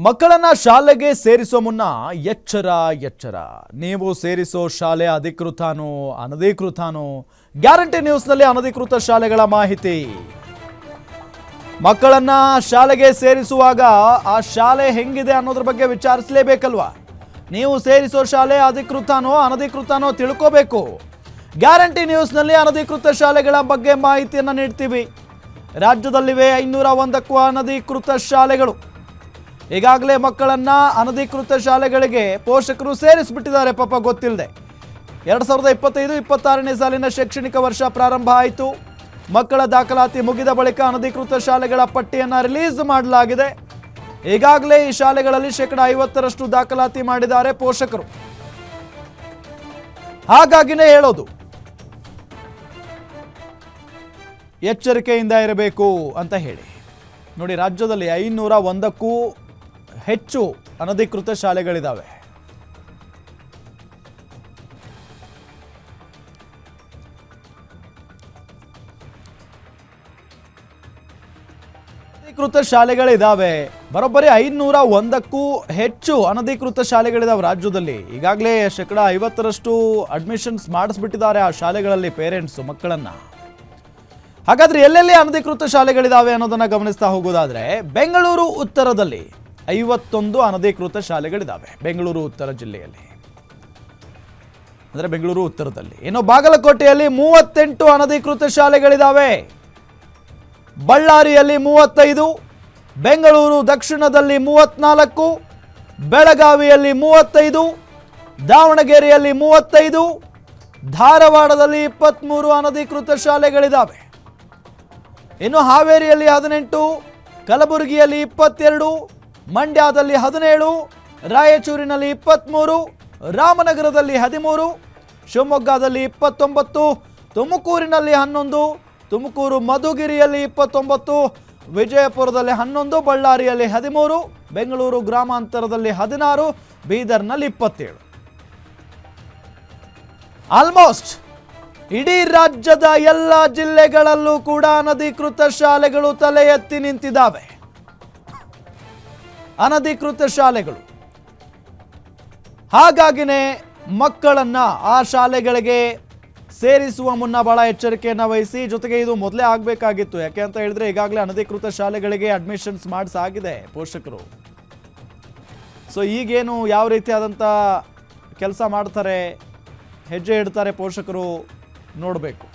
ಮಕ್ಕಳನ್ನ ಶಾಲೆಗೆ ಸೇರಿಸೋ ಮುನ್ನ ಎಚ್ಚರ ಎಚ್ಚರ. ನೀವು ಸೇರಿಸೋ ಶಾಲೆ ಅಧಿಕೃತನೋ ಅನಧಿಕೃತನೋ? ಗ್ಯಾರಂಟಿ ನ್ಯೂಸ್ನಲ್ಲಿ ಅನಧಿಕೃತ ಶಾಲೆಗಳ ಮಾಹಿತಿ. ಮಕ್ಕಳನ್ನ ಶಾಲೆಗೆ ಸೇರಿಸುವಾಗ ಆ ಶಾಲೆ ಹೆಂಗಿದೆ ಅನ್ನೋದ್ರ ಬಗ್ಗೆ ವಿಚಾರಿಸಲೇಬೇಕಲ್ವಾ? ನೀವು ಸೇರಿಸೋ ಶಾಲೆ ಅಧಿಕೃತನೋ ಅನಧಿಕೃತನೋ ತಿಳ್ಕೋಬೇಕು. ಗ್ಯಾರಂಟಿ ನ್ಯೂಸ್ನಲ್ಲಿ ಅನಧಿಕೃತ ಶಾಲೆಗಳ ಬಗ್ಗೆ ಮಾಹಿತಿಯನ್ನು ನೀಡ್ತೀವಿ. ರಾಜ್ಯದಲ್ಲಿವೆ 501ಕ್ಕೂ ಅನಧಿಕೃತ ಶಾಲೆಗಳು. ಈಗಾಗಲೇ ಮಕ್ಕಳನ್ನ ಅನಧಿಕೃತ ಶಾಲೆಗಳಿಗೆ ಪೋಷಕರು ಸೇರಿಸಿಬಿಟ್ಟಿದ್ದಾರೆ, ಪಾಪ ಗೊತ್ತಿಲ್ಲದೆ. 2025-26ನೇ ಸಾಲಿನ ಶೈಕ್ಷಣಿಕ ವರ್ಷ ಪ್ರಾರಂಭ ಆಯಿತು. ಮಕ್ಕಳ ದಾಖಲಾತಿ ಮುಗಿದ ಬಳಿಕ ಅನಧಿಕೃತ ಶಾಲೆಗಳ ಪಟ್ಟಿಯನ್ನು ರಿಲೀಸ್ ಮಾಡಲಾಗಿದೆ. ಈಗಾಗಲೇ ಈ ಶಾಲೆಗಳಲ್ಲಿ 50% ದಾಖಲಾತಿ ಮಾಡಿದ್ದಾರೆ ಪೋಷಕರು. ಹಾಗಾಗಿನೇ ಹೇಳೋದು, ಎಚ್ಚರಿಕೆಯಿಂದ ಇರಬೇಕು ಅಂತ ಹೇಳಿ. ನೋಡಿ, ರಾಜ್ಯದಲ್ಲಿ 501ಕ್ಕೂ ಹೆಚ್ಚು ಅನಧಿಕೃತ ಶಾಲೆಗಳಿದ್ದಾವೆ. ಅನಧಿಕೃತ ಶಾಲೆಗಳಿದ್ದಾವೆ. ಬರೋಬ್ಬರಿ 501ಕ್ಕೂ ಹೆಚ್ಚು ಅನಧಿಕೃತ ಶಾಲೆಗಳಿದಾವೆ ರಾಜ್ಯದಲ್ಲಿ. ಈಗಾಗಲೇ 50% ಅಡ್ಮಿಷನ್ಸ್ ಮಾಡಿಸ್ಬಿಟ್ಟಿದ್ದಾರೆ ಆ ಶಾಲೆಗಳಲ್ಲಿ ಪೇರೆಂಟ್ಸ್ ಮಕ್ಕಳನ್ನ. ಹಾಗಾದ್ರೆ ಎಲ್ಲೆಲ್ಲಿ ಅನಧಿಕೃತ ಶಾಲೆಗಳಿದಾವೆ ಅನ್ನೋದನ್ನ ಗಮನಿಸ್ತಾ ಹೋಗೋದಾದ್ರೆ, ಬೆಂಗಳೂರು ಉತ್ತರದಲ್ಲಿ 51 ಅನಧಿಕೃತ ಶಾಲೆಗಳಿದಾವೆ. ಬೆಂಗಳೂರು ಉತ್ತರ ಜಿಲ್ಲೆಯಲ್ಲಿ, ಅಂದ್ರೆ ಬೆಂಗಳೂರು ಉತ್ತರದಲ್ಲಿ. ಇನ್ನು ಬಾಗಲಕೋಟೆಯಲ್ಲಿ 38 ಅನಧಿಕೃತ ಶಾಲೆಗಳಿದಾವೆ. ಬಳ್ಳಾರಿಯಲ್ಲಿ 35, ಬೆಂಗಳೂರು ದಕ್ಷಿಣದಲ್ಲಿ 34, ಬೆಳಗಾವಿಯಲ್ಲಿ 35, ದಾವಣಗೆರೆಯಲ್ಲಿ 35, ಧಾರವಾಡದಲ್ಲಿ 23 ಅನಧಿಕೃತ ಶಾಲೆಗಳಿದಾವೆ. ಇನ್ನು ಹಾವೇರಿಯಲ್ಲಿ 18, ಕಲಬುರಗಿಯಲ್ಲಿ 22, ಮಂಡ್ಯದಲ್ಲಿ 17, ರಾಯಚೂರಿನಲ್ಲಿ 23, ರಾಮನಗರದಲ್ಲಿ 13, ಶಿವಮೊಗ್ಗದಲ್ಲಿ 29, ತುಮಕೂರಿನಲ್ಲಿ 11, ತುಮಕೂರು ಮಧುಗಿರಿಯಲ್ಲಿ 29, ವಿಜಯಪುರದಲ್ಲಿ 11, ಬಳ್ಳಾರಿಯಲ್ಲಿ 13, ಬೆಂಗಳೂರು ಗ್ರಾಮಾಂತರದಲ್ಲಿ 16, ಬೀದರ್ನಲ್ಲಿ 27. ಆಲ್ಮೋಸ್ಟ್ ಇಡೀ ರಾಜ್ಯದ ಎಲ್ಲ ಜಿಲ್ಲೆಗಳಲ್ಲೂ ಕೂಡ ಅನಧಿಕೃತ ಶಾಲೆಗಳು ತಲೆ ಎತ್ತಿ ನಿಂತಿದ್ದಾವೆ. ಅನಧಿಕೃತ ಶಾಲೆಗಳು. ಹಾಗಾಗಿನೇ ಮಕ್ಕಳನ್ನ ಆ ಶಾಲೆಗಳಿಗೆ ಸೇರಿಸುವ ಮುನ್ನ ಬಹಳ ಎಚ್ಚರಿಕೆಯನ್ನು ವಹಿಸಿ. ಜೊತೆಗೆ ಇದು ಮೊದಲೇ ಆಗಬೇಕಾಗಿತ್ತು. ಯಾಕೆ ಅಂತ ಹೇಳಿದ್ರೆ, ಈಗಾಗಲೇ ಅನಧಿಕೃತ ಶಾಲೆಗಳಿಗೆ ಅಡ್ಮಿಷನ್ಸ್ ಮಾಡಿಸಾಗಿದೆ ಪೋಷಕರು. ಸೊ ಈಗೇನು ಯಾವ ರೀತಿಯಾದಂಥ ಕೆಲಸ ಮಾಡ್ತಾರೆ, ಹೆಜ್ಜೆ ಇಡ್ತಾರೆ ಪೋಷಕರು, ನೋಡಬೇಕು.